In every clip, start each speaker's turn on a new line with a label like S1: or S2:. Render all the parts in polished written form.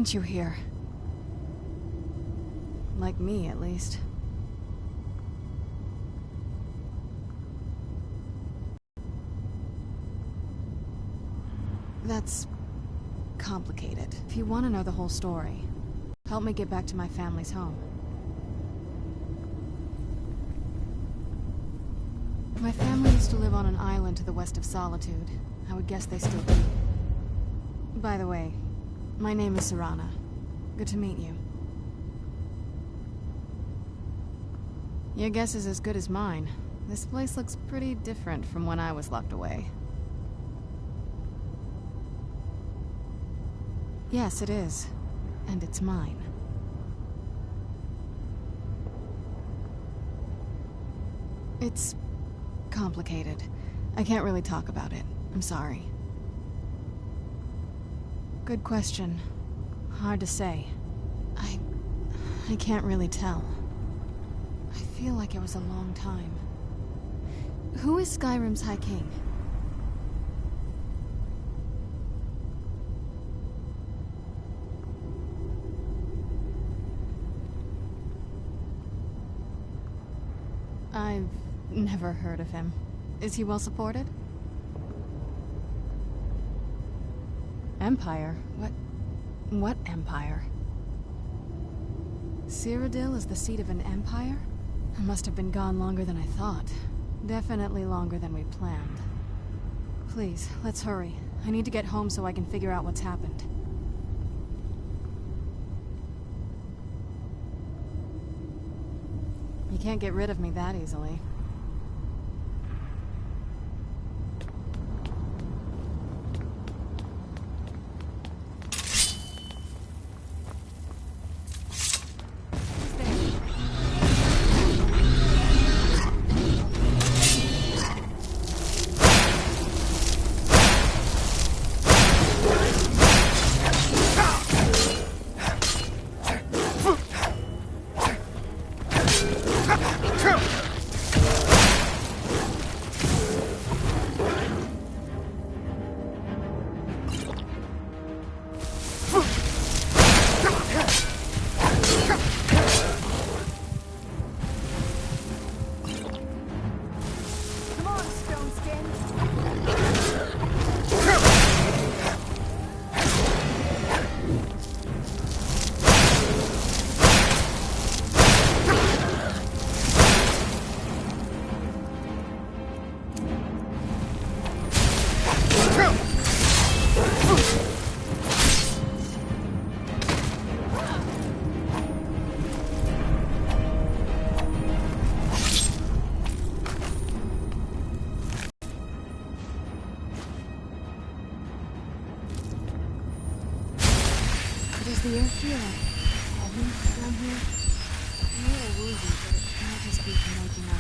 S1: sent you here. Like me, at least. That's complicated. If you want to know the whole story, help me get back to my family's home. My family used to live on an island to the west of Solitude. I would guess they still do. By the way, my name is Serana. Good to meet you. Your guess is as good as mine. This place looks pretty different from when I was locked away. Yes, it is. And it's mine. It's complicated. I can't really talk about it. I'm sorry. Good question. Hard to say. I can't really tell. I feel like it was a long time. Who is Skyrim's High King? I've never heard of him. Is he well supported? Empire? What empire? Cyrodiil is the seat of an empire? I must have been gone longer than I thought. Definitely longer than we planned. Please, let's hurry. I need to get home so I can figure out what's happened. You can't get rid of me that easily. Does the air feel heavy down here? I'm a little woozy, but it might just be from waking up.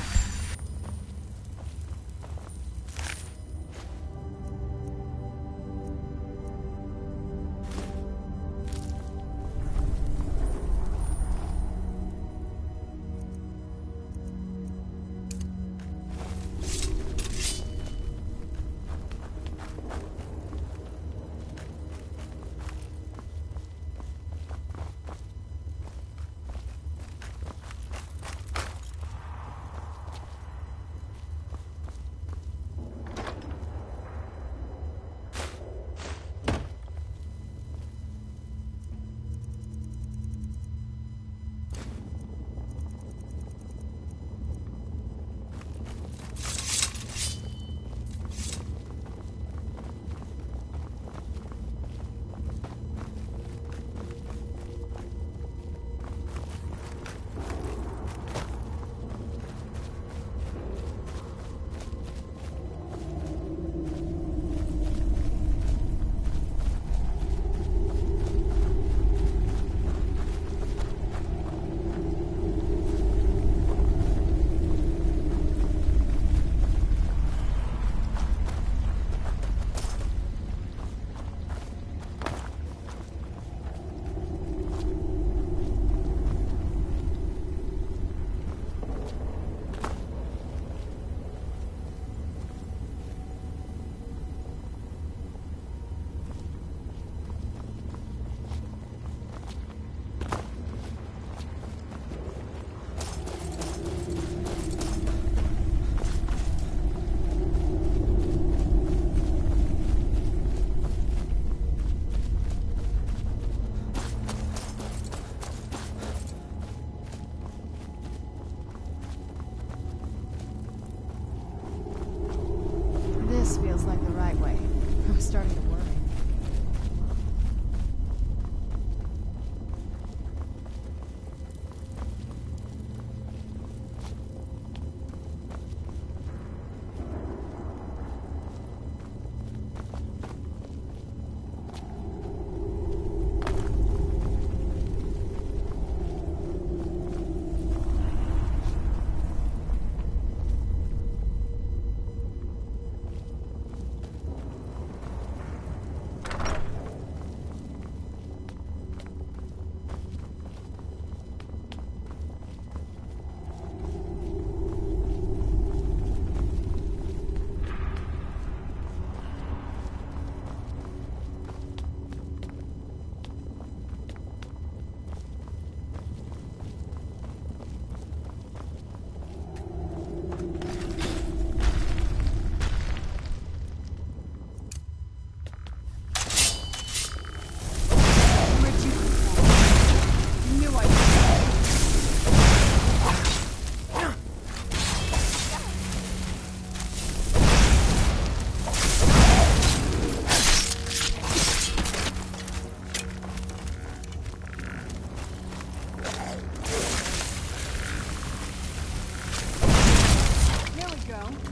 S1: starting to worry.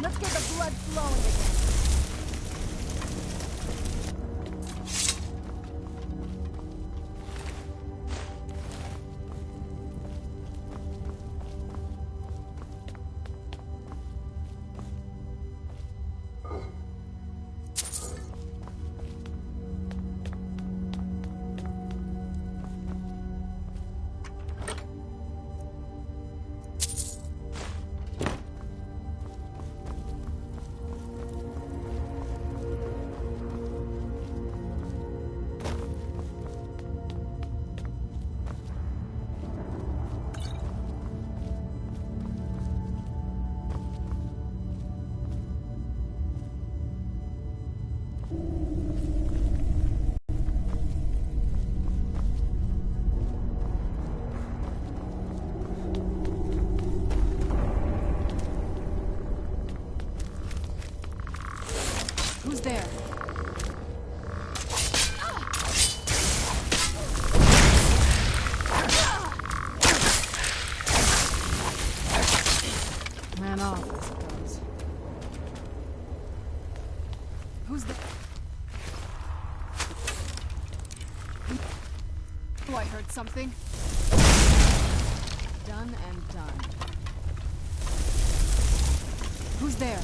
S1: Let's get the blood flowing again. Who's there? Ran off, I suppose. Who's there? Oh, I heard something. Done and done. Who's there?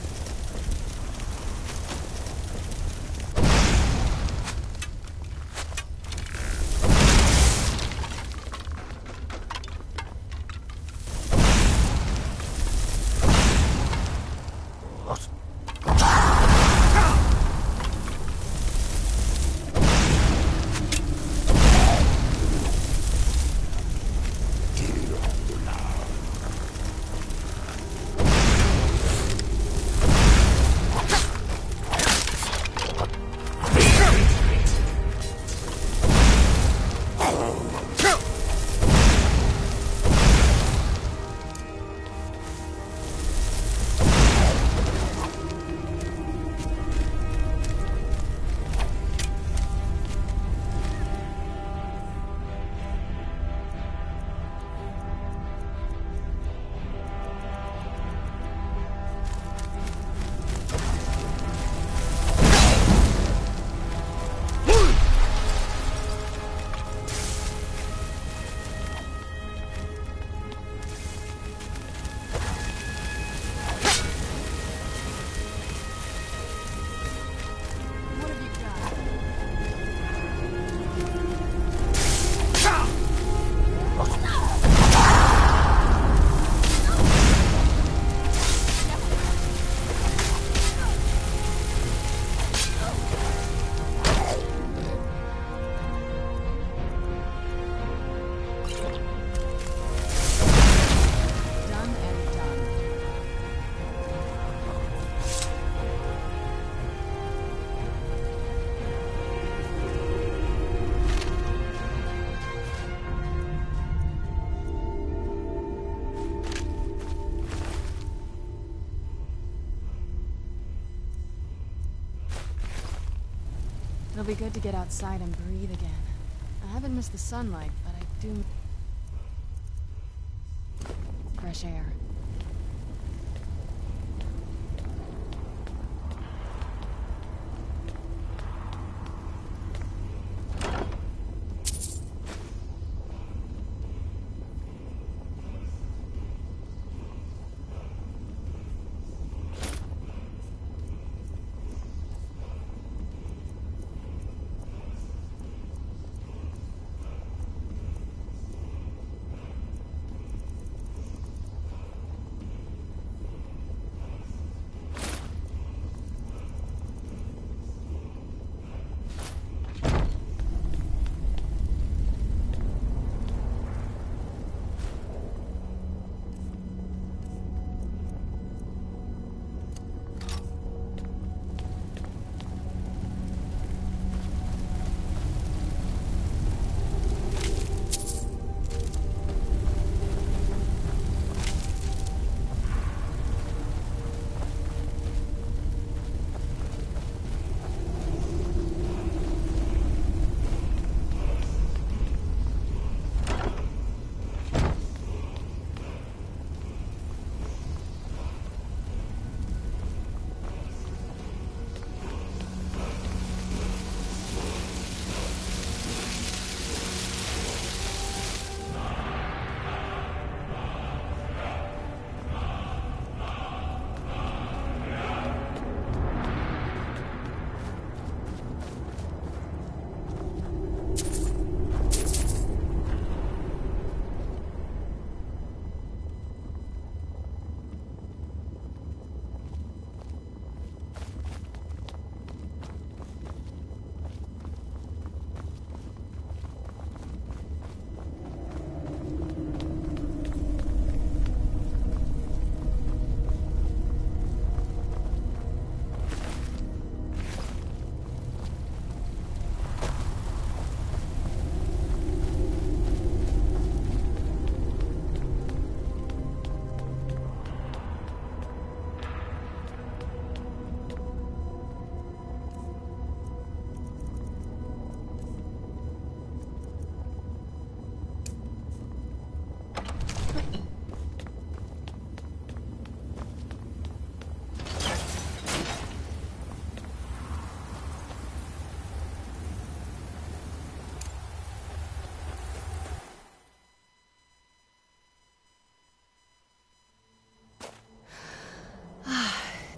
S1: It'll be good to get outside and breathe again. I haven't missed the sunlight, but I do... fresh air.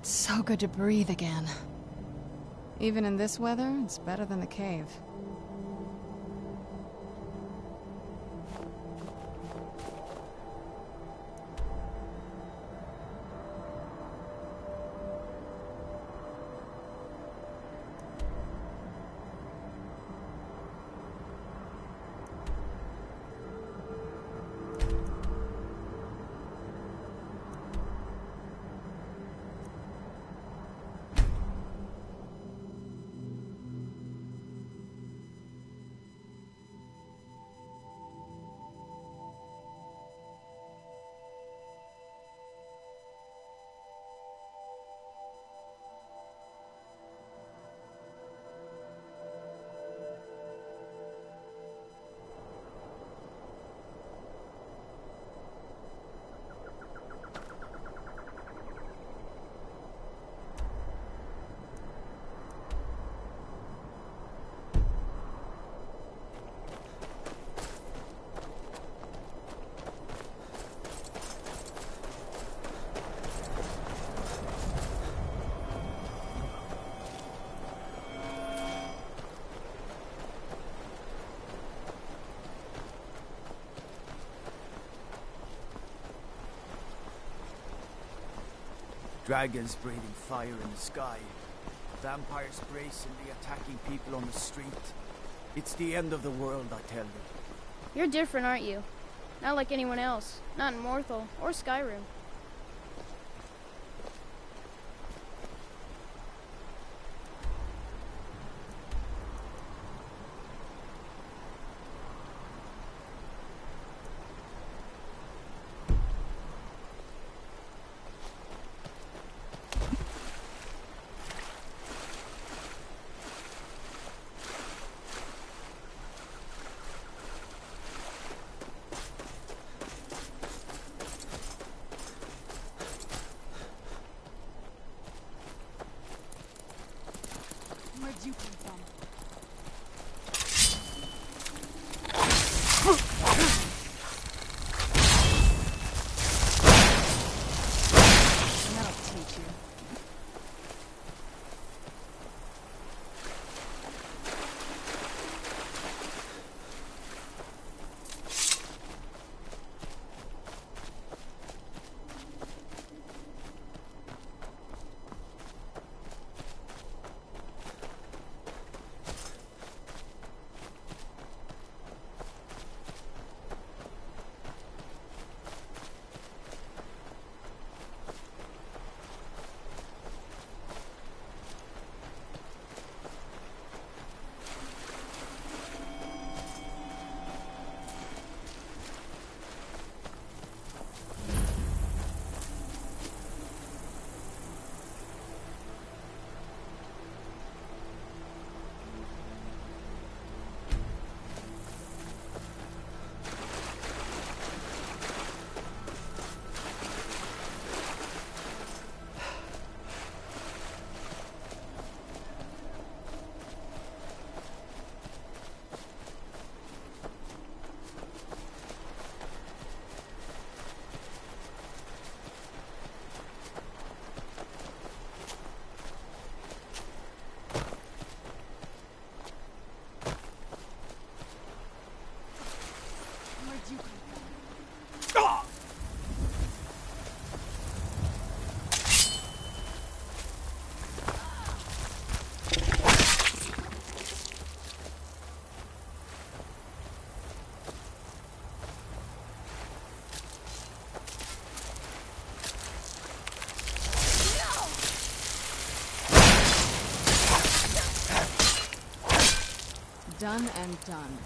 S1: So good to breathe again. Even in this weather, it's better than the cave.
S2: Dragons breathing fire in the sky. Vampires brazenly attacking people on the street. It's the end of the world, I tell you.
S3: You're different, aren't you? Not like anyone else. Not in Morthal or Skyrim.
S1: Done and done.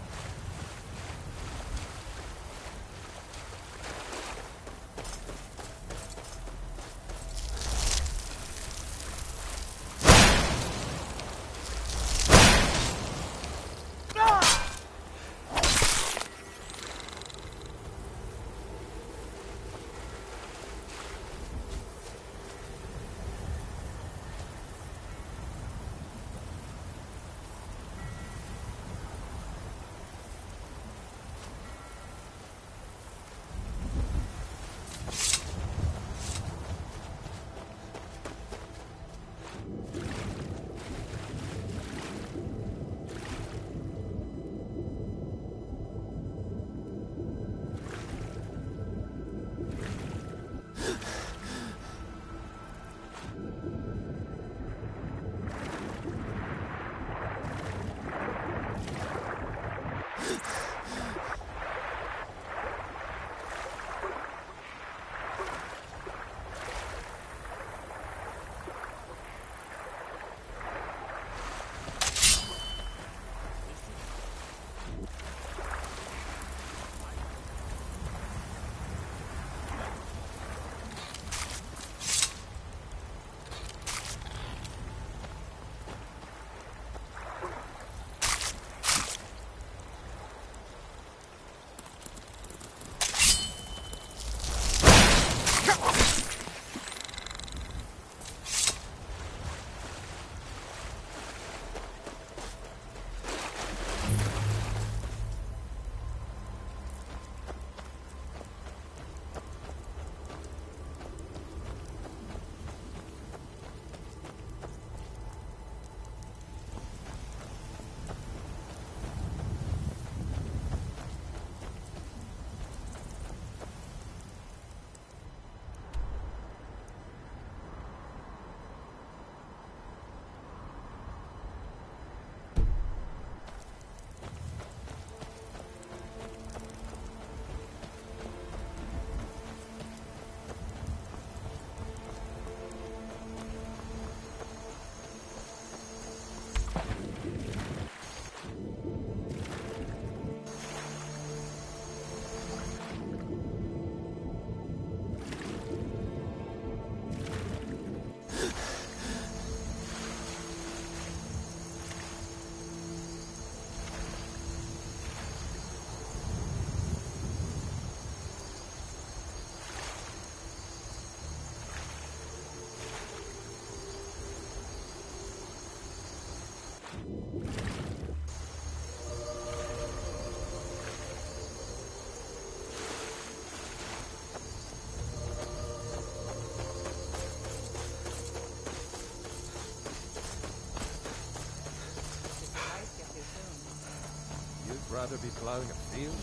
S4: rather be plowing a field?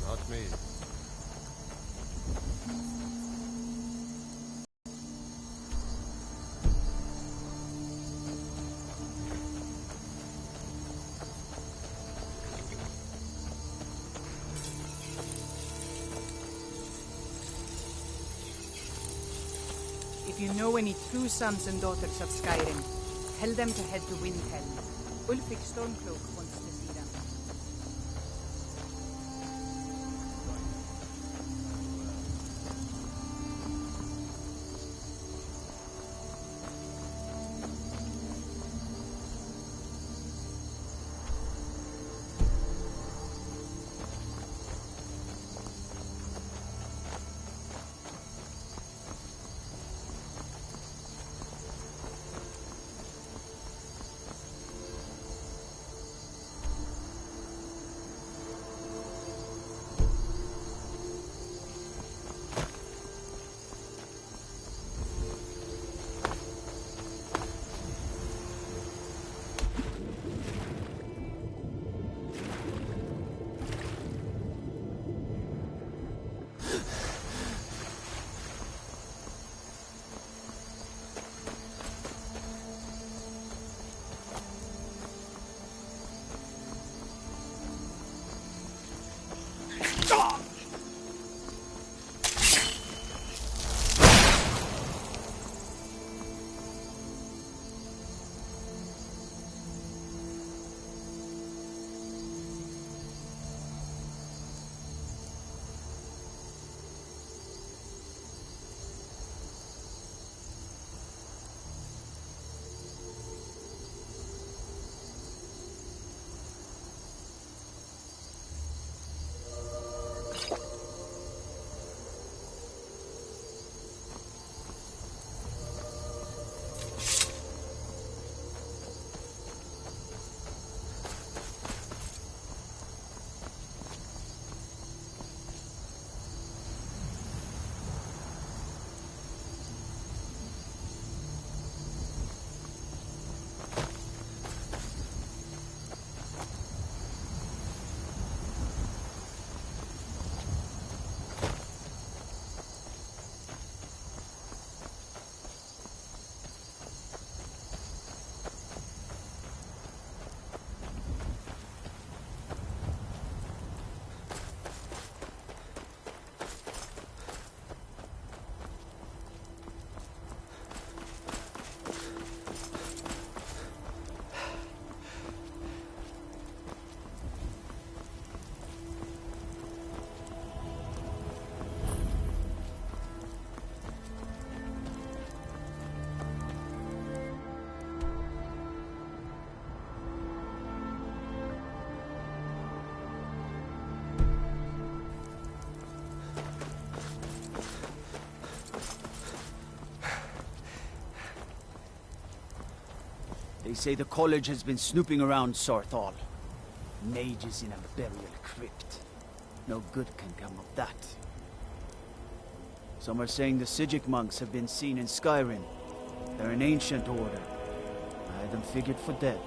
S4: Not me.
S5: If you know any true sons and daughters of Skyrim, tell them to head to Windhelm. Ulfric Stormcloak wants to see them.
S2: They say the college has been snooping around Sorthal. Mages in a burial crypt. No good can come of that. Some are saying the Sijic monks have been seen in Skyrim. They're an ancient order. I had them figured for dead.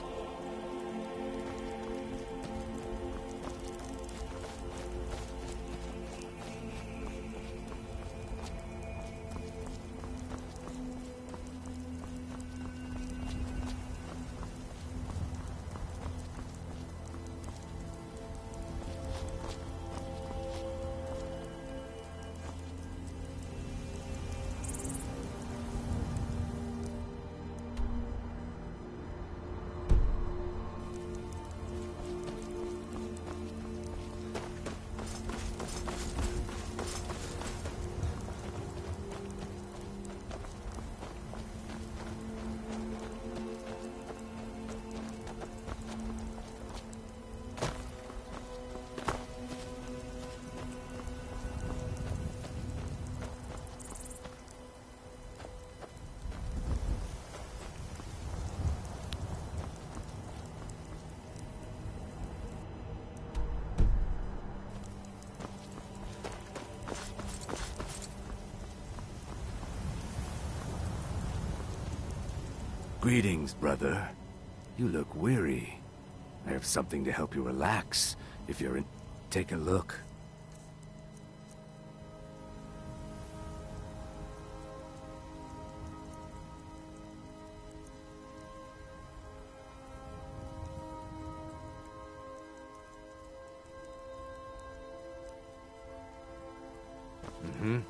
S6: Greetings, brother. You look weary. I have something to help you relax. If you're in... take a look. Mm-hmm.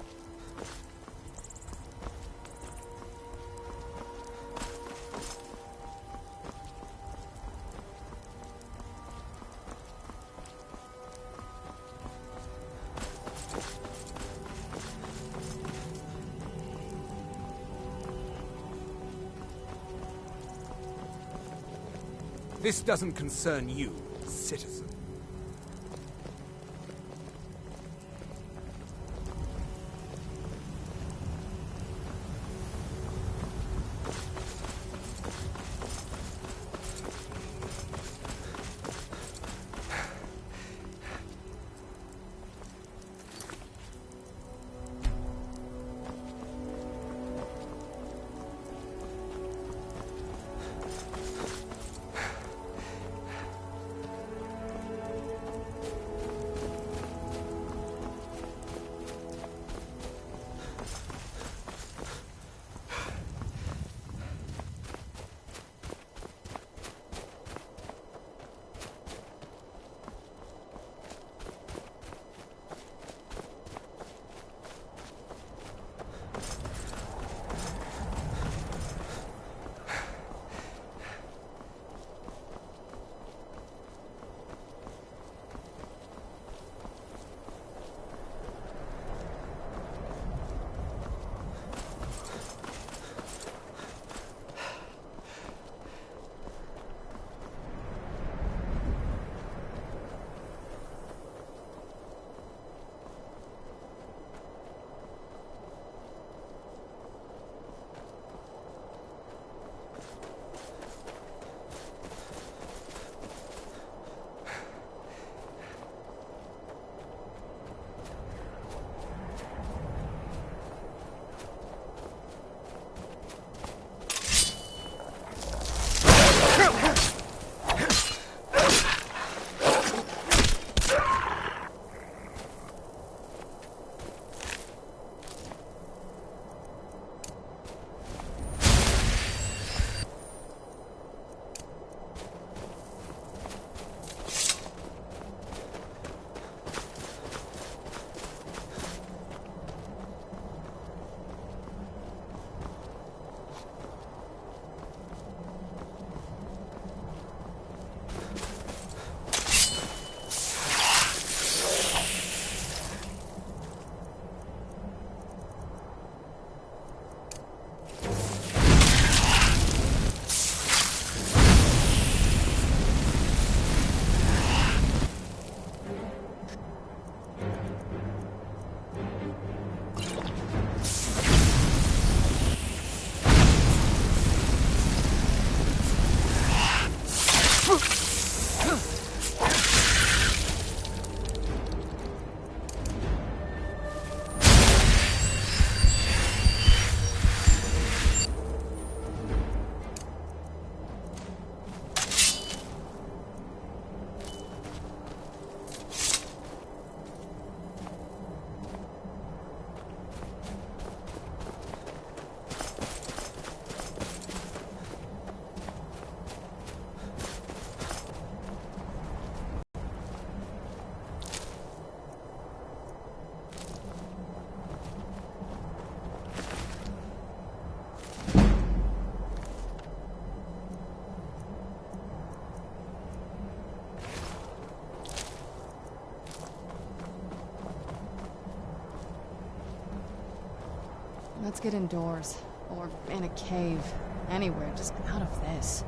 S7: This doesn't concern you, citizen.
S1: Let's get indoors. Or in a cave. Anywhere, just out of this.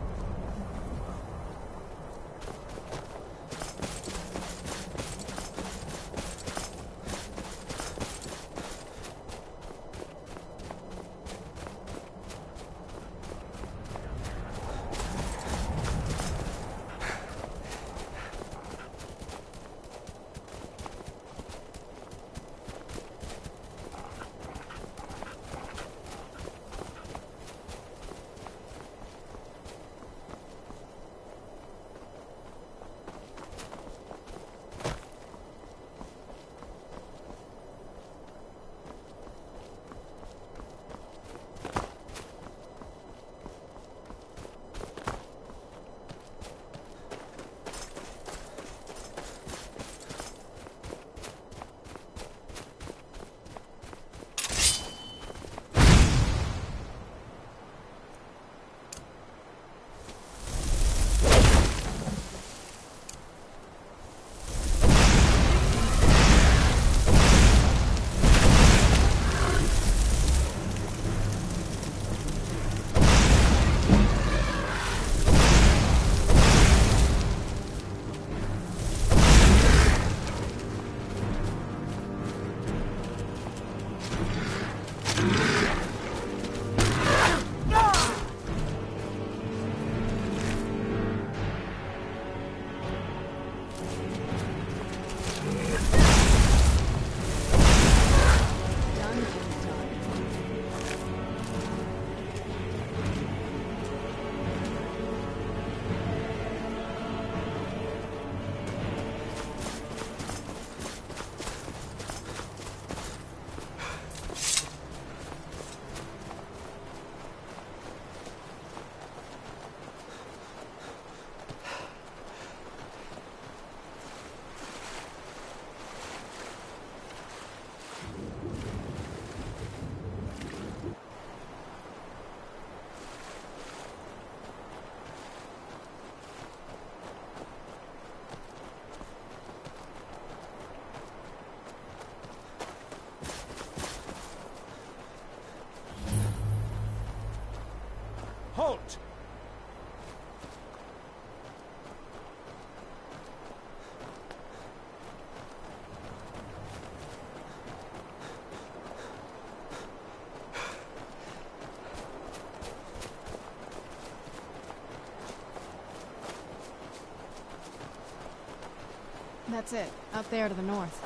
S1: That's it, out there to the north.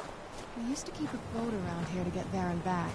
S1: We used to keep a boat around here to get there and back.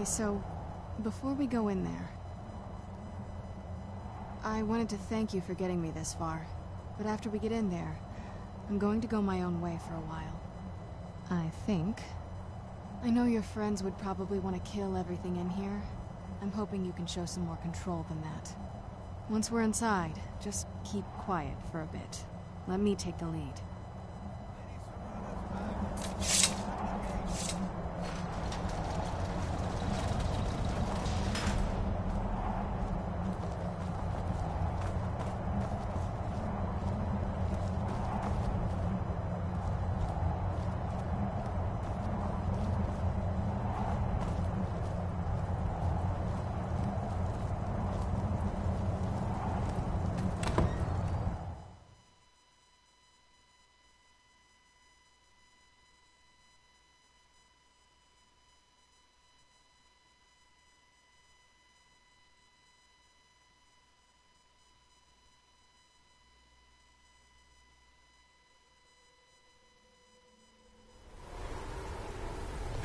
S1: So, before we go in there, I wanted to thank you for getting me this far, but after we get in there, I'm going to go my own way for a while. I think. I know your friends would probably want to kill everything in here. I'm hoping you can show some more control than that. Once we're inside, just keep quiet for a bit. Let me take the lead.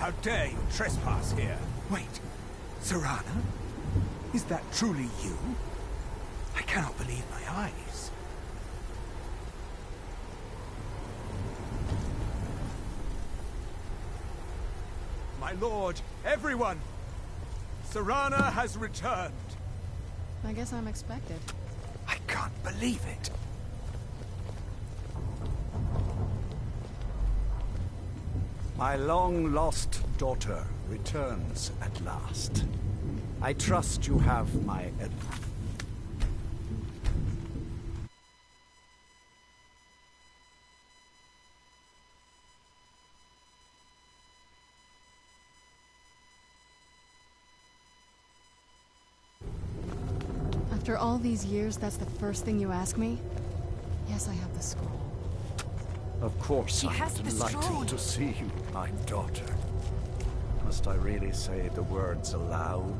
S7: How dare you trespass here? Wait, Serana? Is that truly you? I cannot believe my eyes. My lord, everyone! Serana has returned!
S1: I guess I'm expected.
S7: I can't believe it.
S2: My long-lost daughter returns at last. I trust you have my advice.
S1: After all these years, that's the first thing you ask me? Yes, I have the scroll.
S2: Of course, I'm delighted to see you, my daughter. Must I really say the words aloud?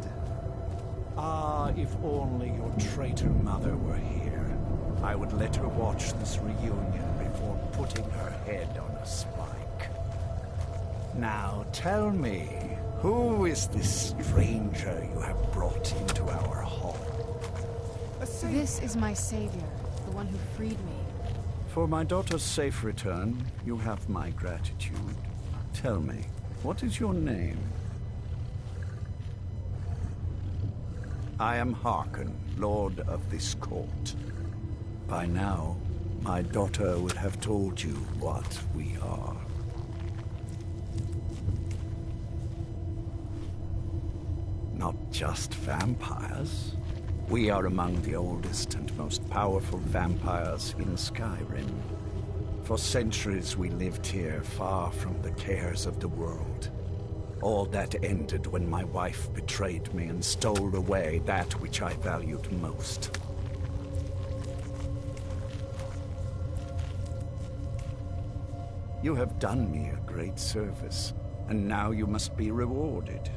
S2: Ah, if only your traitor mother were here. I would let her watch this reunion before putting her head on a spike. Now tell me, who is this stranger you have brought into our hall?
S1: This is my savior, the one who freed me.
S2: For my daughter's safe return, you have my gratitude. Tell me, what is your name? I am Harkon, Lord of this court. By now, my daughter would have told you what we are. Not just vampires. We are among the oldest and most powerful vampires in Skyrim. For centuries we lived here, far from the cares of the world. All that ended when my wife betrayed me and stole away that which I valued most. You have done me a great service, and now you must be rewarded.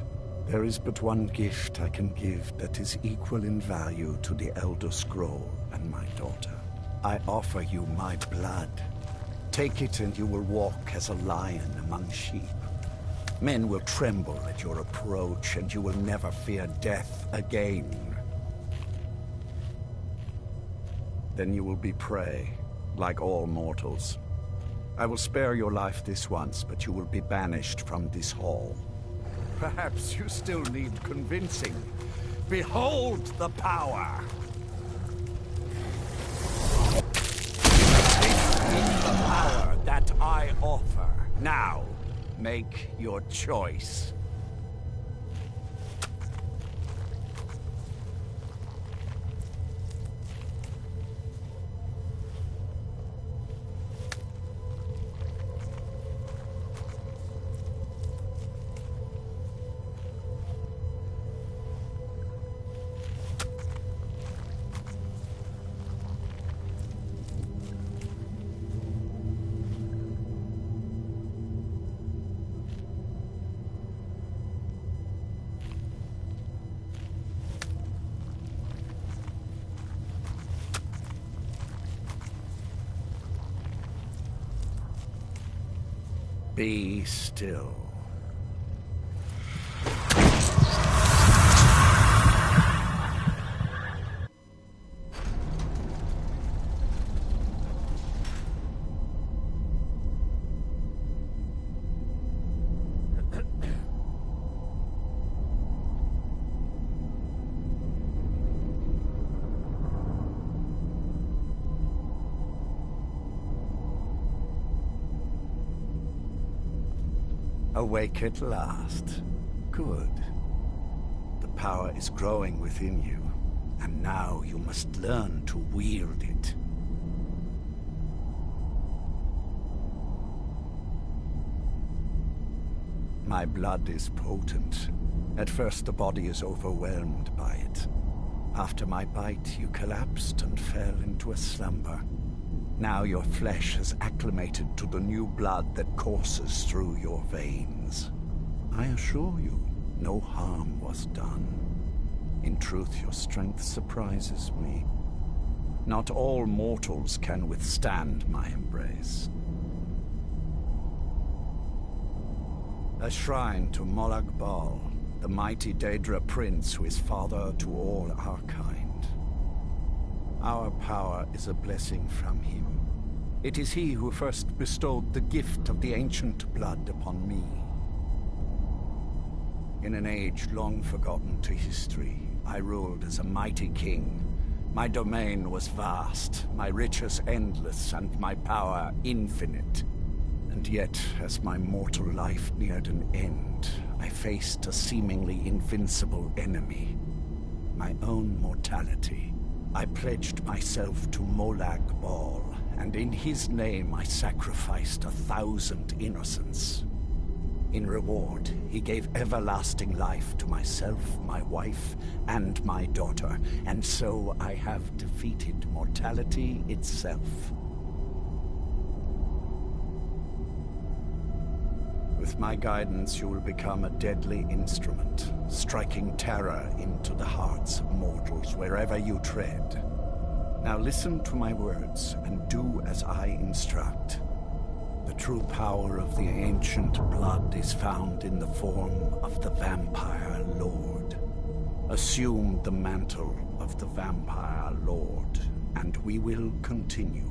S2: There is but one gift I can give that is equal in value to the Elder Scroll and my daughter. I offer you my blood. Take it and you will walk as a lion among sheep. Men will tremble at your approach, and you will never fear death again. Then you will be prey, like all mortals. I will spare your life this once, but you will be banished from this hall. Perhaps you still need convincing. Behold the power! This is the power that I offer. Now, make your choice. Be still. Awake at last. Good. The power is growing within you, and now you must learn to wield it. My blood is potent. At first the body is overwhelmed by it. After my bite, you collapsed and fell into a slumber. Now your flesh has acclimated to the new blood that courses through your veins. I assure you, no harm was done. In truth, your strength surprises me. Not all mortals can withstand my embrace. A shrine to Molag Bal, the mighty Daedra prince who is father to all our kind. Our power is a blessing from him. It is he who first bestowed the gift of the ancient blood upon me. In an age long forgotten to history, I ruled as a mighty king. My domain was vast, my riches endless, and my power infinite. And yet, as my mortal life neared an end, I faced a seemingly invincible enemy. My own mortality. I pledged myself to Molag Bal, and in his name I sacrificed 1,000 innocents. In reward, he gave everlasting life to myself, my wife, and my daughter, and so I have defeated mortality itself. With my guidance, you will become a deadly instrument, striking terror into the hearts of mortals wherever you tread. Now listen to my words and do as I instruct. The true power of the ancient blood is found in the form of the Vampire Lord. Assume the mantle of the Vampire Lord, and we will continue.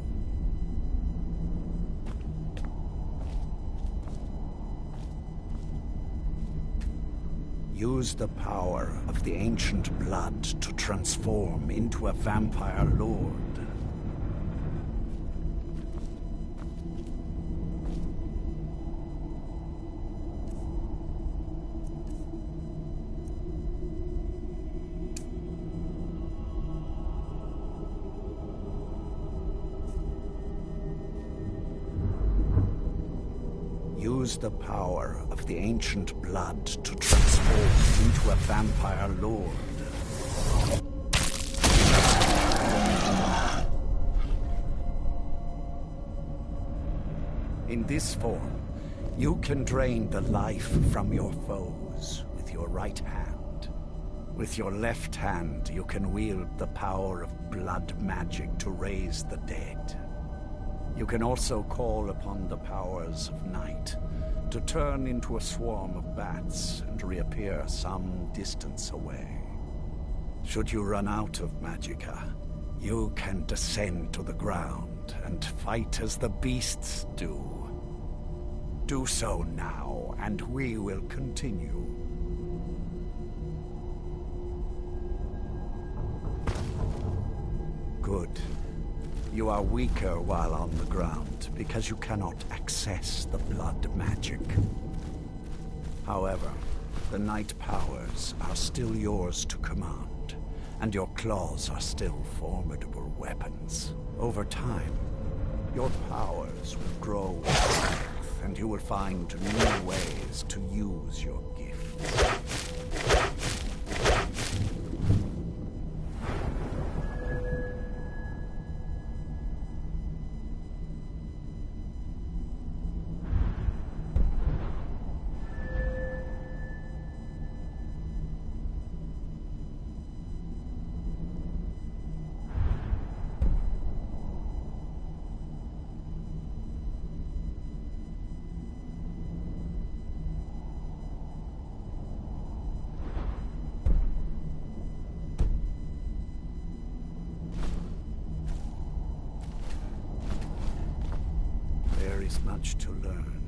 S2: Use the power of the ancient blood to transform into a Vampire Lord. Use the power of the ancient blood to transform into a Vampire Lord. In this form, you can drain the life from your foes with your right hand. With your left hand, you can wield the power of blood magic to raise the dead. You can also call upon the powers of night to turn into a swarm of bats and reappear some distance away. Should you run out of magicka, you can descend to the ground and fight as the beasts do. Do so now, and we will continue. Good. You are weaker while on the ground, because you cannot access the blood magic. However, the night powers are still yours to command, and your claws are still formidable weapons. Over time, your powers will grow in strength, and you will find new ways to use your gifts. There is much to learn,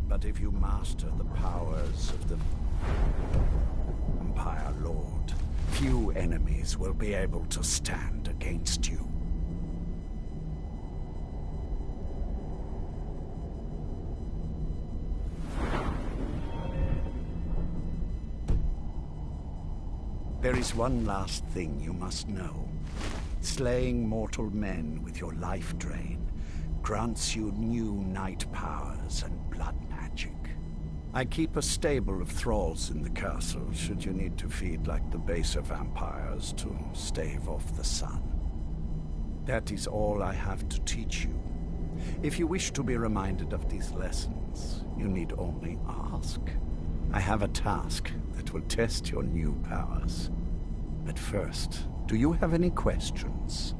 S2: but if you master the powers of the Empire Lord, few enemies will be able to stand against you. There is one last thing you must know. Slaying mortal men with your life drain grants you new night powers and blood magic. I keep a stable of thralls in the castle should you need to feed like the baser vampires to stave off the sun. That is all I have to teach you. If you wish to be reminded of these lessons, you need only ask. I have a task that will test your new powers. But first, do you have any questions?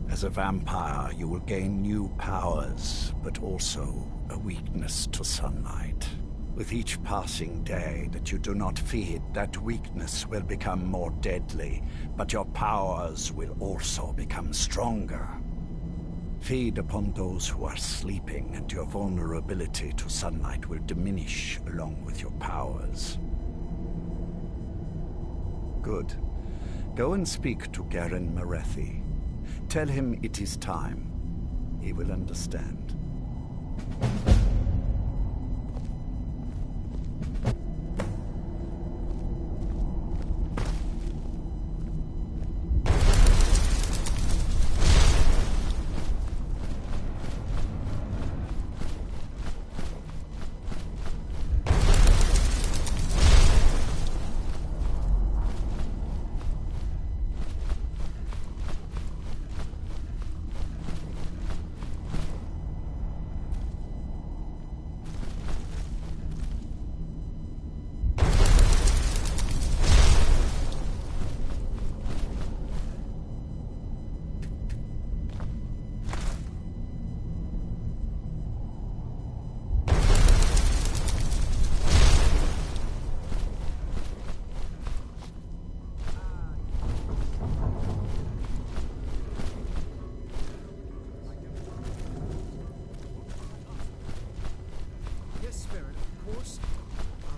S2: As a vampire, you will gain new powers, but also a weakness to sunlight. With each passing day that you do not feed, that weakness will become more deadly, but your powers will also become stronger. Feed upon those who are sleeping, and your vulnerability to sunlight will diminish along with your powers. Good. Go and speak to Garen Marethi. Tell him it is time. He will understand.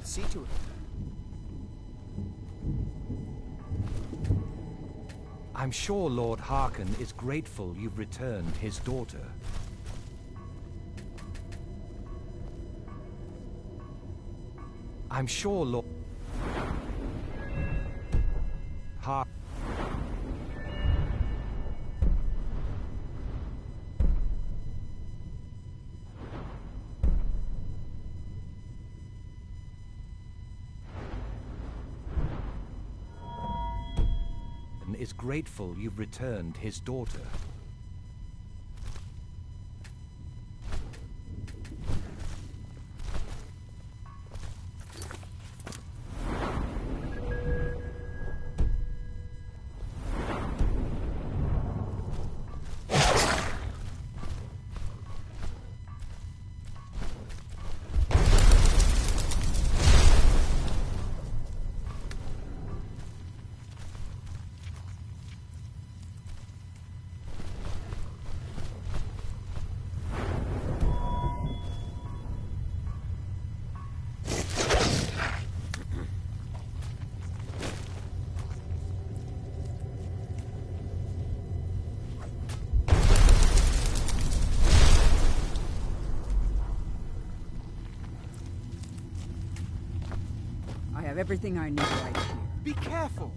S8: See to it.
S9: I'm sure Lord Harkon is grateful you've returned his daughter. I'm sure Lord Harkon is grateful you've returned his daughter.
S5: I have everything I need right here.
S7: Be careful!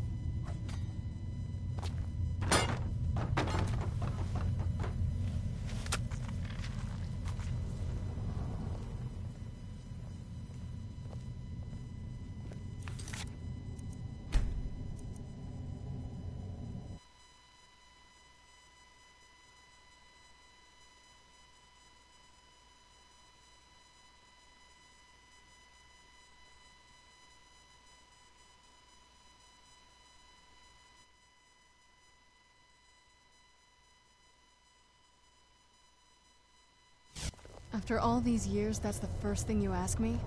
S1: After all these years, that's the first thing you ask me?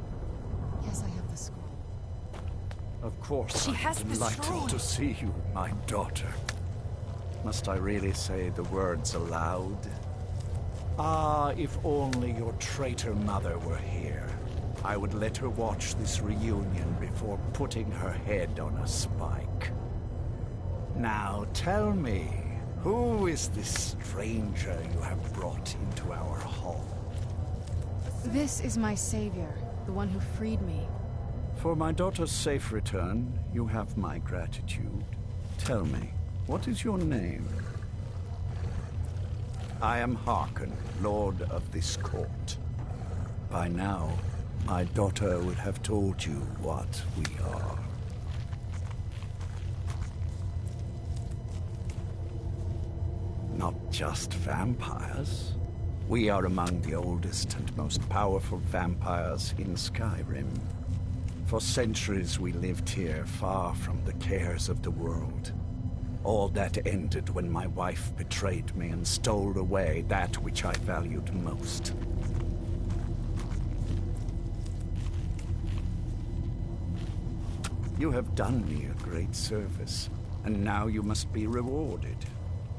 S1: Yes, I have the scroll.
S2: Of course,
S7: She
S2: I'm
S7: has the scroll.
S2: delighted to see you, my daughter. Must I really say the words aloud? Ah, if only your traitor mother were here. I would let her watch this reunion before putting her head on a spike. Now tell me, who is this stranger you have brought into our hall?
S1: This is my savior, the one who freed me.
S2: For my daughter's safe return, you have my gratitude. Tell me, what is your name? I am Harkon, Lord of this court. By now, my daughter would have told you what we are. Not just vampires. We are among the oldest and most powerful vampires in Skyrim. For centuries we lived here, far from the cares of the world. All that ended when my wife betrayed me and stole away that which I valued most. You have done me a great service, and now you must be rewarded.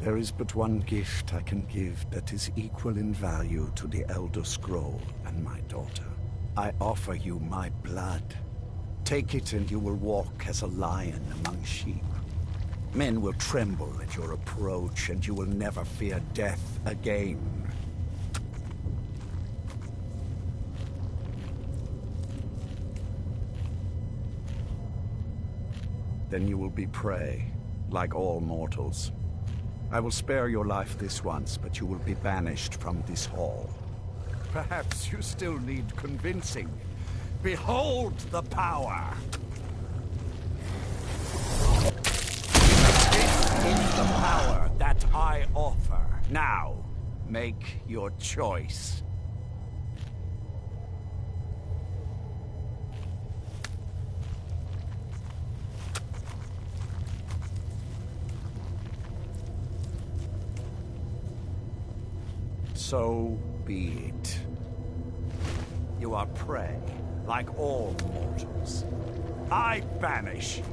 S2: There is but one gift I can give that is equal in value to the Elder Scroll and my daughter. I offer you my blood. Take it and you will walk as a lion among sheep. Men will tremble at your approach and you will never fear death again. Then you will be prey, like all mortals. I will spare your life this once, but you will be banished from this hall. Perhaps you still need convincing. Behold the power! This is the power that I offer. Now, make your choice. So be it. You are prey, like all mortals. I banish you.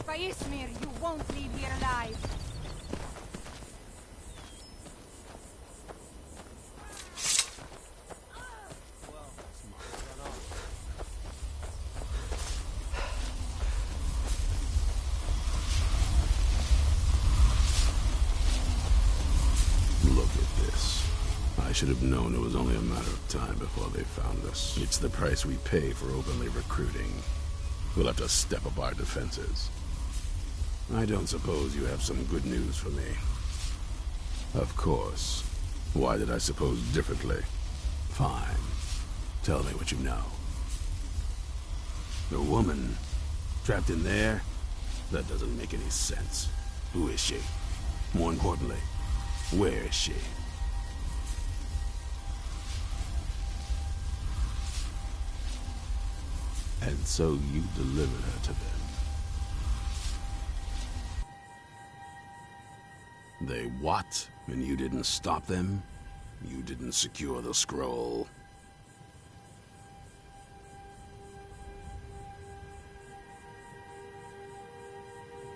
S5: By Ismir, you won't leave here alive.
S8: Look at this. I should have known it was only a matter of time before they found us. It's the price we pay for openly recruiting. We'll have to step up our defenses. I don't suppose you have some good news for me. Of course. Why did I suppose differently? Fine. Tell me what you know. The woman trapped in there? That doesn't make any sense. Who is she? More importantly, where is she? And so you delivered her to them. They what? And you didn't stop them? You didn't secure the scroll?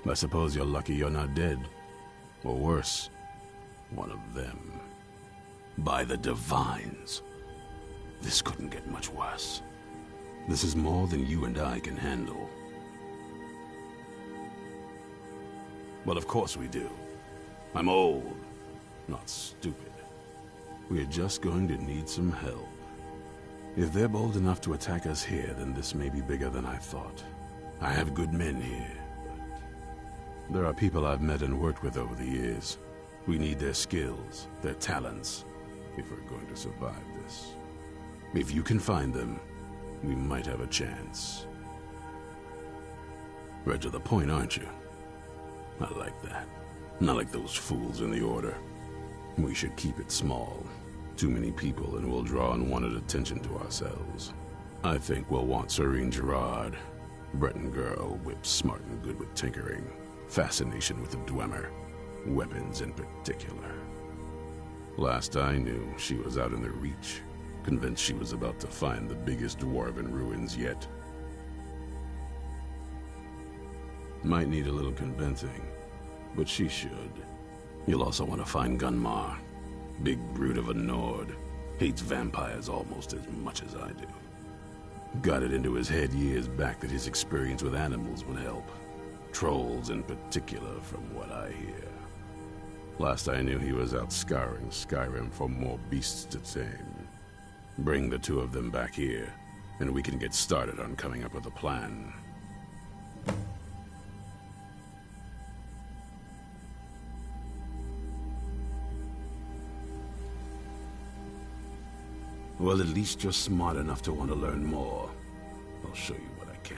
S8: I suppose you're lucky you're not dead. Or worse, one of them. By the Divines. This couldn't get much worse. This is more than you and I can handle. Well, of course we do. I'm old, not stupid. We're just going to need some help. If they're bold enough to attack us here, then this may be bigger than I thought. I have good men here, but there are people I've met and worked with over the years. We need their skills, their talents, if we're going to survive this. If you can find them, we might have a chance. Right to the point, aren't you? I like that. Not like those fools in the Order. We should keep it small. Too many people and we'll draw unwanted attention to ourselves. I think we'll want Serene Gerard. Breton girl, whip smart and good with tinkering. Fascination with the Dwemer. Weapons in particular. Last I knew, she was out in the Reach. Convinced she was about to find the biggest dwarven ruins yet. Might need a little convincing, but she should. You'll also want to find Gunmar. Big brute of a Nord. Hates vampires almost as much as I do. Got it into his head years back that his experience with animals would help. Trolls in particular, from what I hear. Last I knew, he was out scouring Skyrim for more beasts to tame. Bring the two of them back here, and we can get started on coming up with a plan. Well, at least you're smart enough to want to learn more. I'll show you what I can.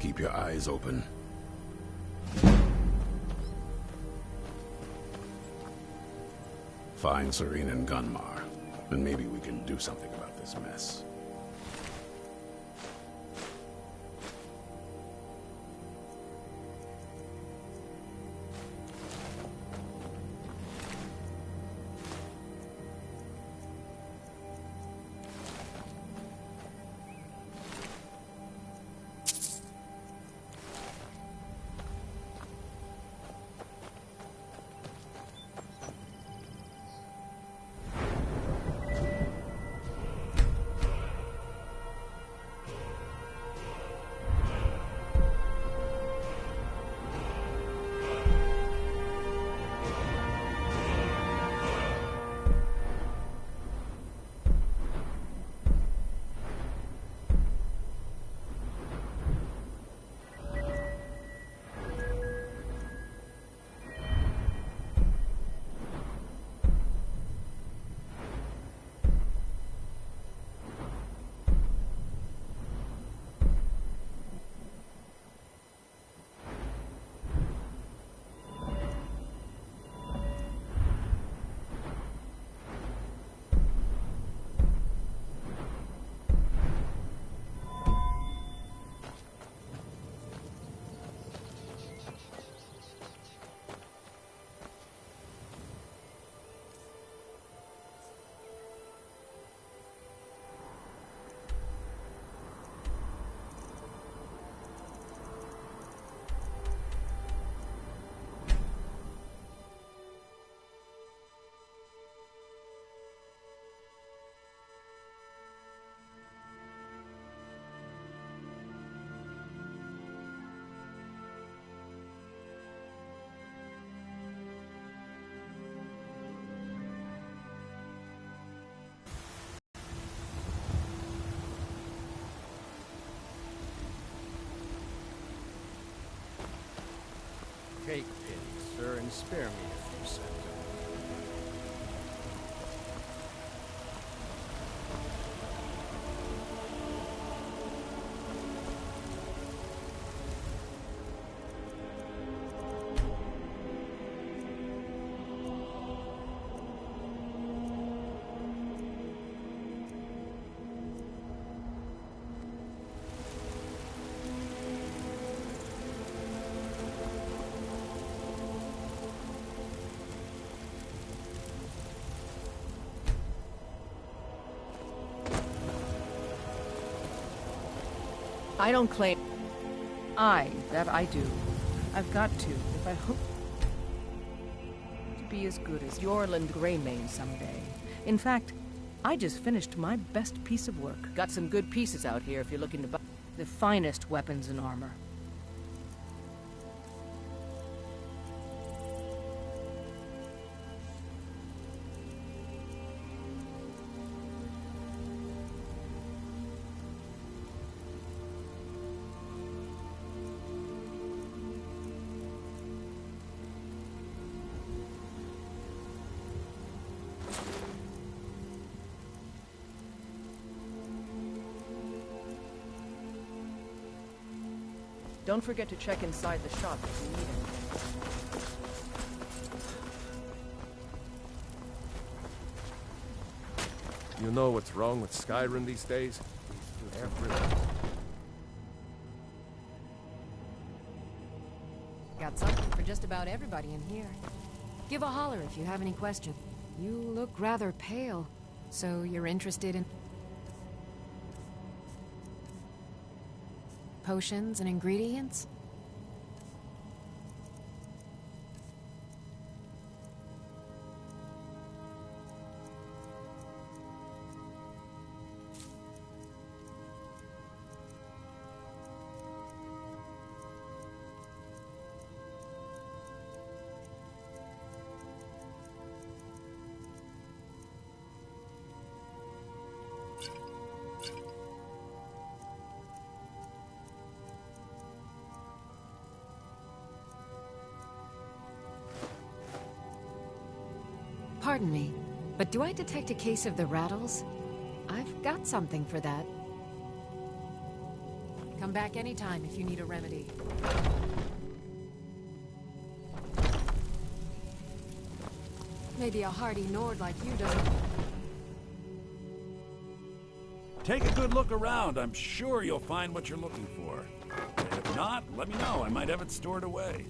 S8: Keep your eyes open. Find Serene and Gunmar, and maybe we can do something about this mess.
S4: Take pity, sir, and spare me a few seconds.
S5: I don't claim... that I do. I've got to, if I hope to be as good as Yorland Greymane someday. In fact, I just finished my best piece of work. Got some good pieces out here if you're looking to buy the finest weapons and armor. Don't forget to check inside the shop if you need anything.
S4: You know what's wrong with Skyrim these days? Everything.
S10: Got something for just about everybody in here. Give a holler if you have any questions. You look rather pale, so you're interested in potions and ingredients? Pardon me, but do I detect a case of the rattles? I've got something for that. Come back anytime if you need a remedy. Maybe a hardy Nord like you doesn't...
S11: Take a good look around. I'm sure you'll find what you're looking for. And if not, let me know. I might have it stored away.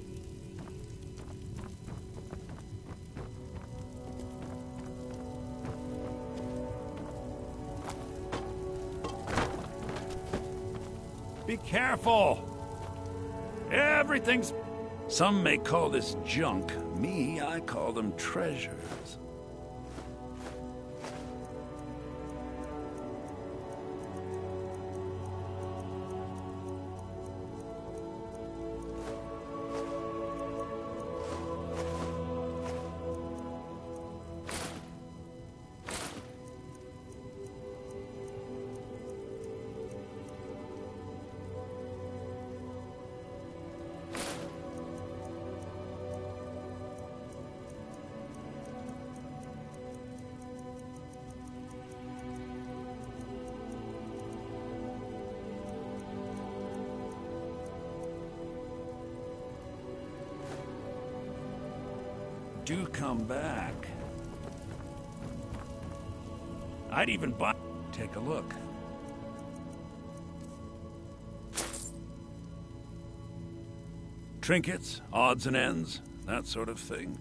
S11: Be careful! Everything's... Some may call this junk. Me, I call them treasures. Do come back. I'd even buy... Take a look. Trinkets, odds and ends, that sort of thing.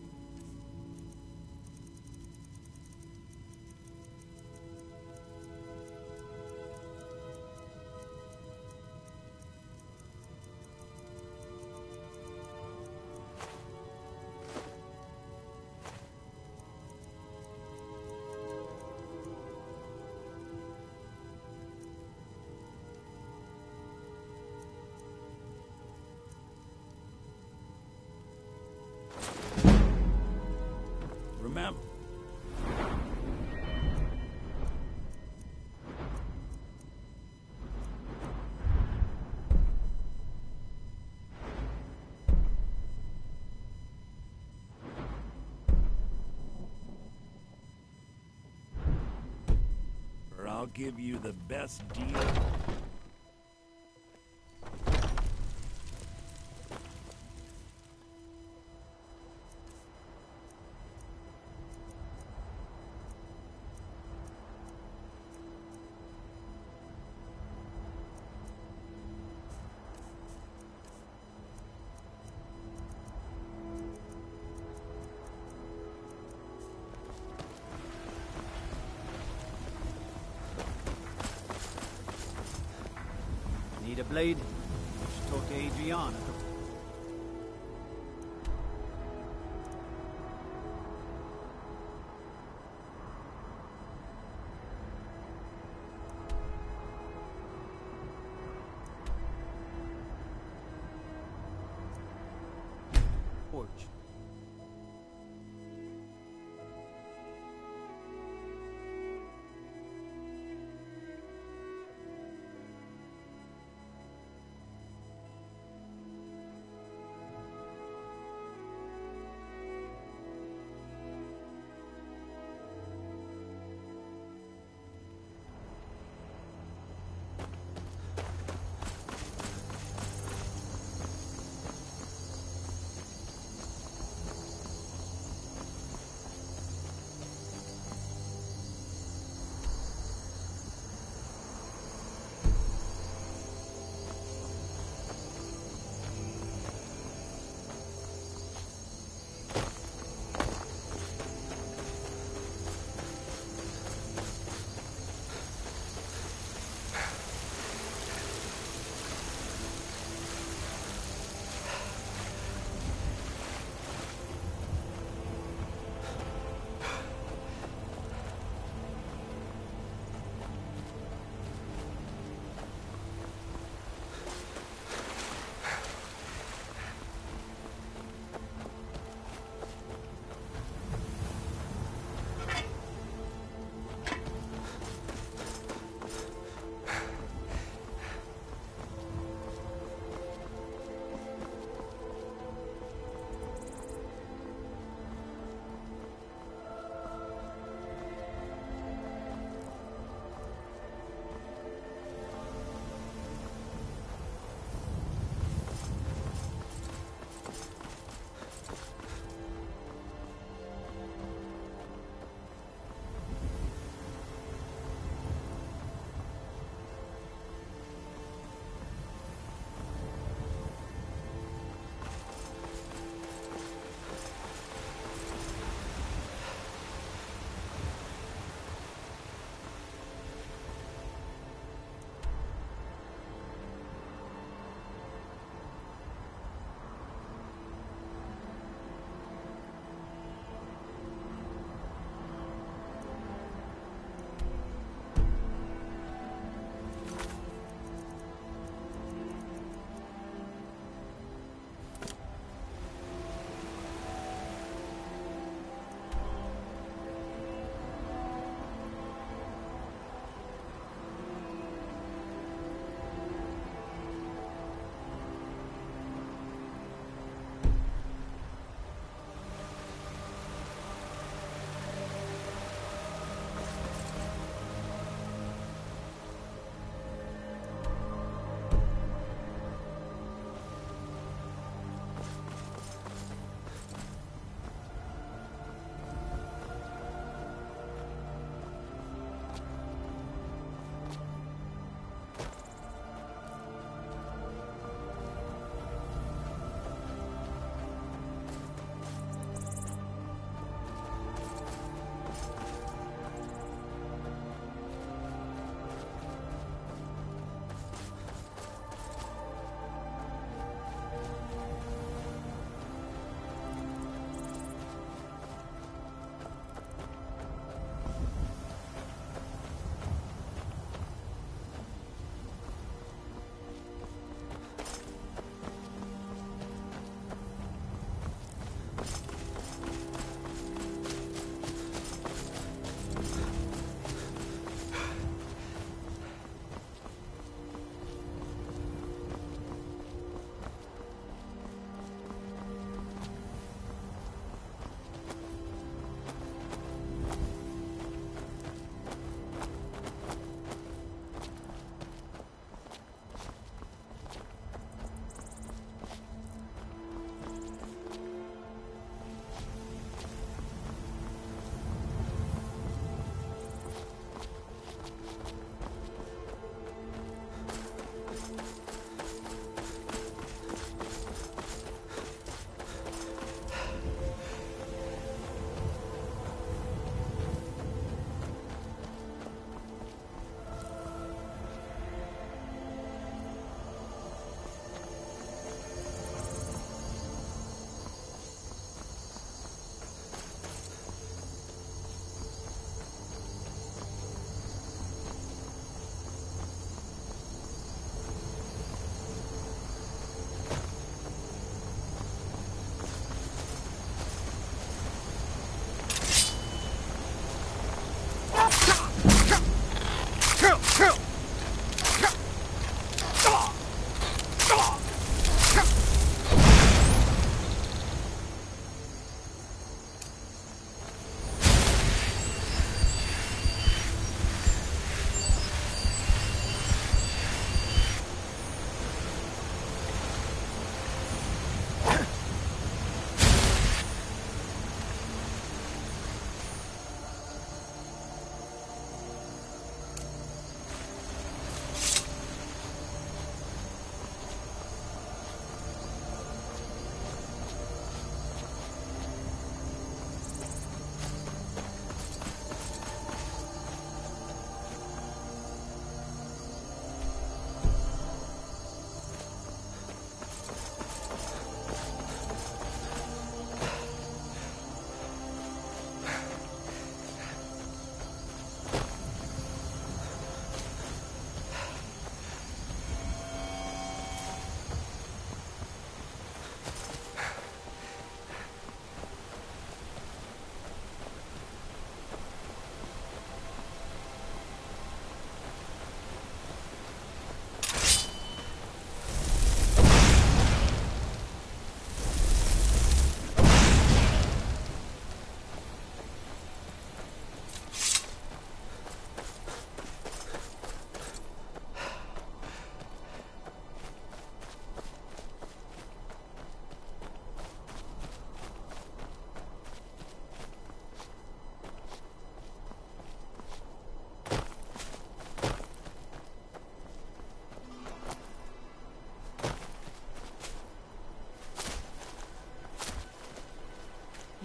S11: I'll give you the best deal.
S12: Need a blade? Should talk to Adriana. Forge.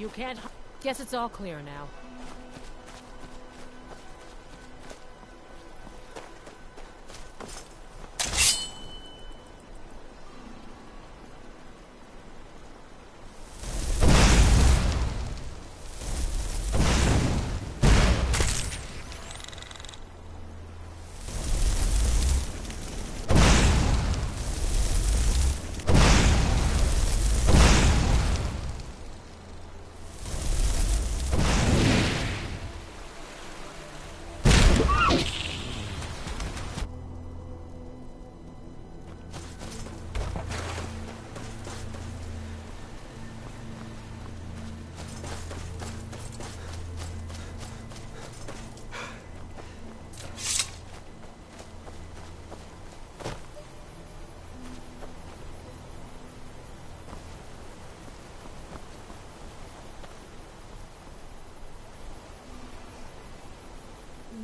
S13: You can't... Guess it's all clear now.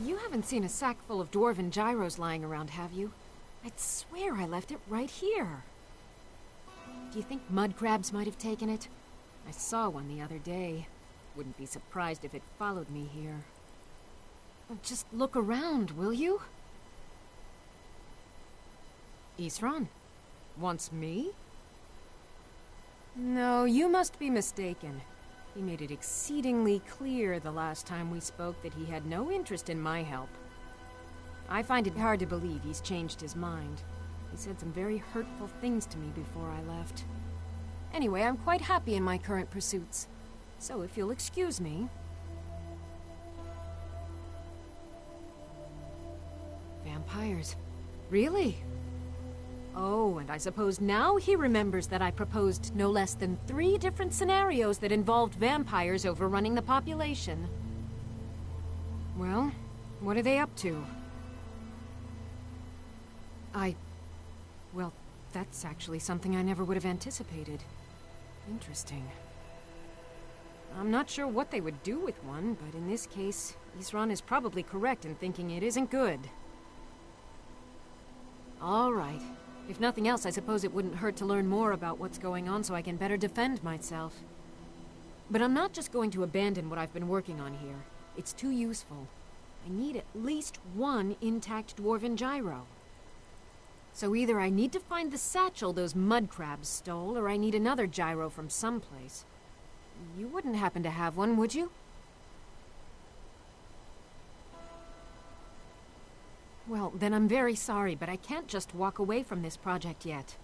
S10: You haven't seen a sack full of dwarven gyros lying around, have you? I'd swear I left it right here. Do you think mud crabs might have taken it? I saw one the other day. Wouldn't be surprised if it followed me here. Just look around, will you? Isran? Wants me? No, you must be mistaken. He made it exceedingly clear the last time we spoke that he had no interest in my help. I find it hard to believe he's changed his mind. He said some very hurtful things to me before I left. Anyway, I'm quite happy in my current pursuits. So if you'll excuse me... Vampires. Really? Oh, and I suppose now he remembers that I proposed no less than 3 different scenarios that involved vampires overrunning the population. Well, what are they up to? Well, that's actually something I never would have anticipated. Interesting. I'm not sure what they would do with one, but in this case, Isran is probably correct in thinking it isn't good. All right. If nothing else, I suppose it wouldn't hurt to learn more about what's going on so I can better defend myself. But I'm not just going to abandon what I've been working on here. It's too useful. I need at least 1 intact dwarven gyro. So either I need to find the satchel those mud crabs stole, or I need another gyro from someplace. You wouldn't happen to have one, would you? Well, then I'm very sorry, but I can't just walk away from this project yet.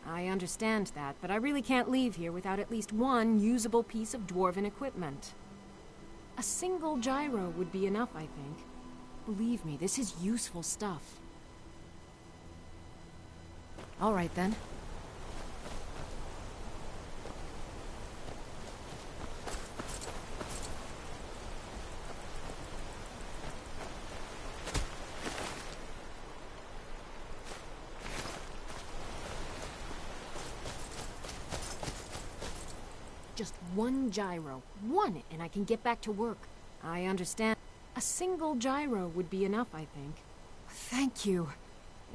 S10: I understand that, but I really can't leave here without at least 1 usable piece of dwarven equipment. A single gyro would be enough, I think. Believe me, this is useful stuff. All right, then. Just 1 gyro. 1, and I can get back to work. I understand. A single gyro would be enough, I think. Thank you.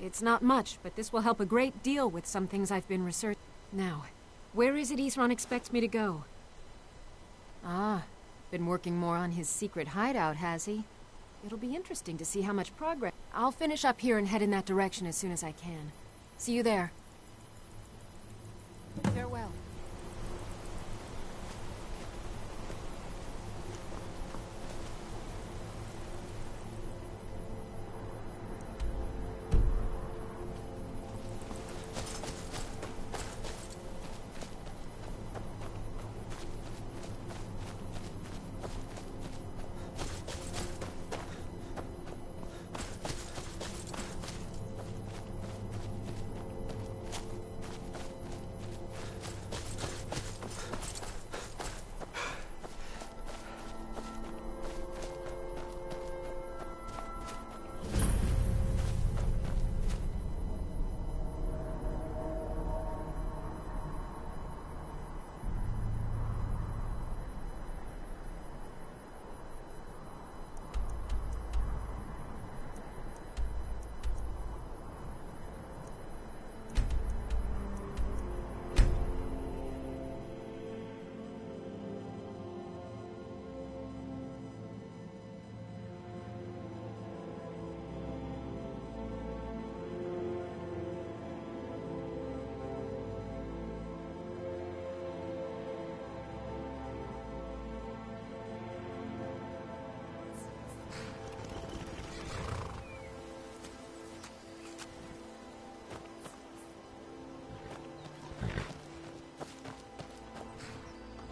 S10: It's not much, but this will help a great deal with some things I've been researching. Now, where is it Isran expects me to go? Ah, been working more on his secret hideout, has he? It'll be interesting to see how much progress... I'll finish up here and head in that direction as soon as I can. See you there. Farewell.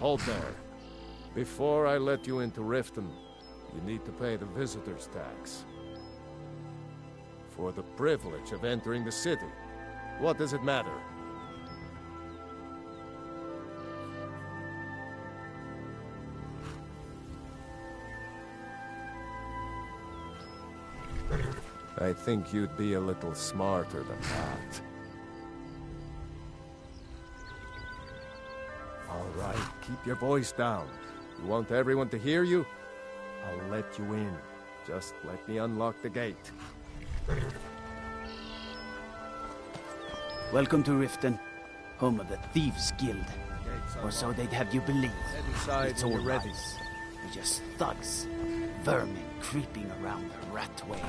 S4: Hold there. Before I let you into Riften, you need to pay the visitor's tax. For the privilege of entering the city. What does it matter? I think you'd be a little smarter than that. All right, keep your voice down. You want everyone to hear you? I'll let you in. Just let me unlock the gate.
S12: Welcome to Riften, home of the Thieves' Guild. Or so they'd have you believe. It's all lies. They're just thugs. Vermin creeping around the rat way.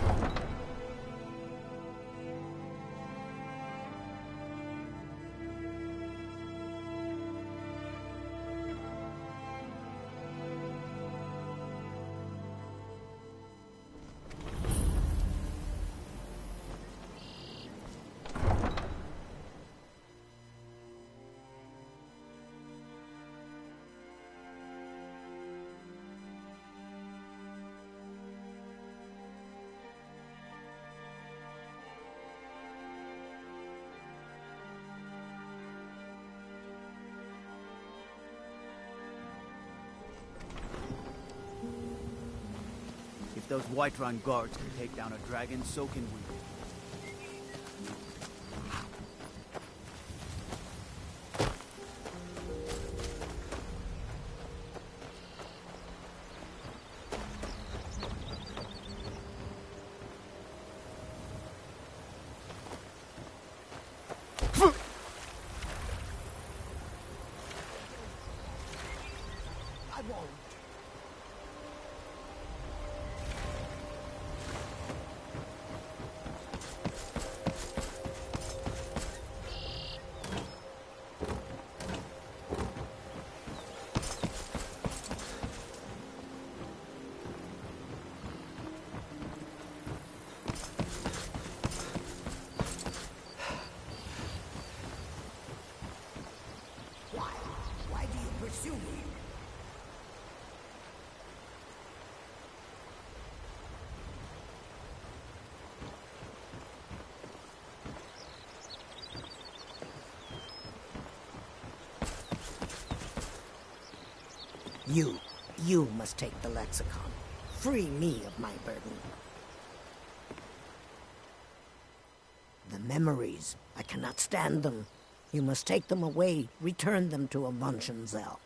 S12: If those Whiterun guards can take down a dragon, so can we.
S14: I won't. Why do you pursue me? You must take the lexicon. Free me of my burden. The memories, I cannot stand them. You must take them away, return them to Avuntionzell.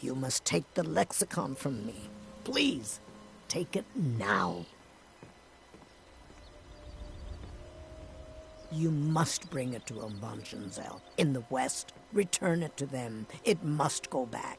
S14: You must take the lexicon from me. Please, take it now. You must bring it to Avuntionzell. In the west, return it to them. It must go back.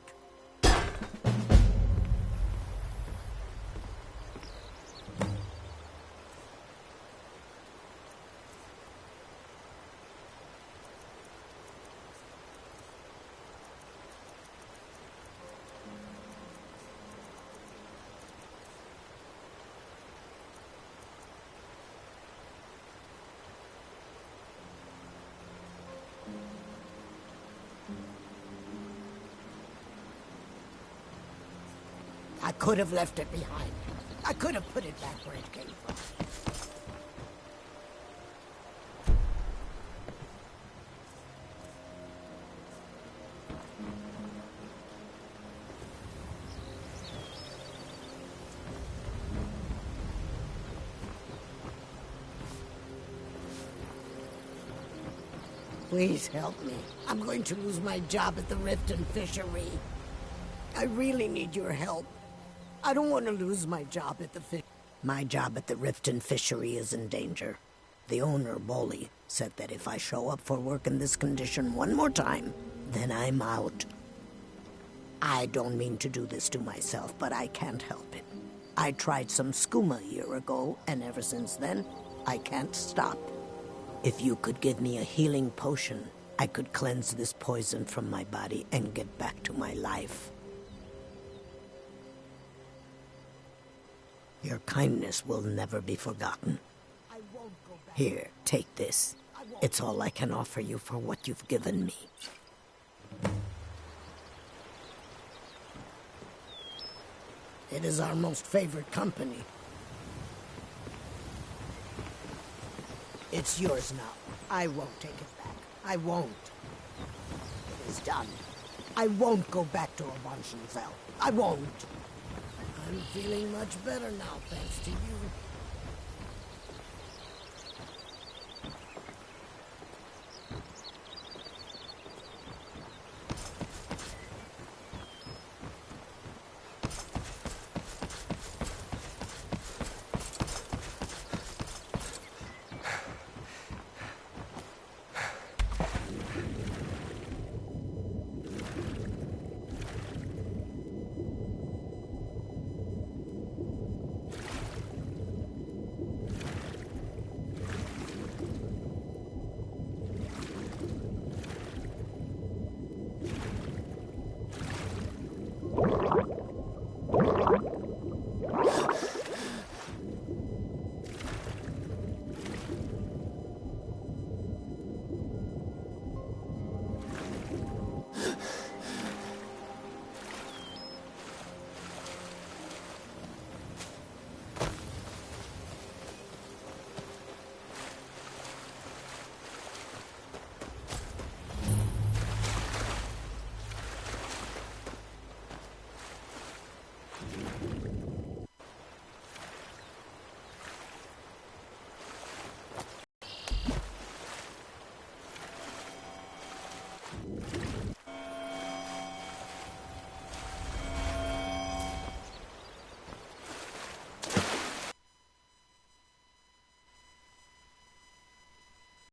S14: I could have left it behind. I could have put it back where it came from. Please help me. I'm going to lose my job at the Riften Fishery. I really need your help. I don't want to lose my job at the My job at the Riften Fishery is in danger. The owner, Bolly, said that if I show up for work in this condition one more time, then I'm out. I don't mean to do this to myself, but I can't help it. I tried some skooma a year ago, and ever since then, I can't stop. If you could give me a healing potion, I could cleanse this poison from my body and get back to my life. Your kindness will never be forgotten. I won't go back. Here, take this. It's all I can offer you for what you've given me. It is our most favored company. It's yours now. I won't take it back. I won't. It is done. I won't go back to Avanshenzell. I won't. I'm feeling much better now, thanks to you.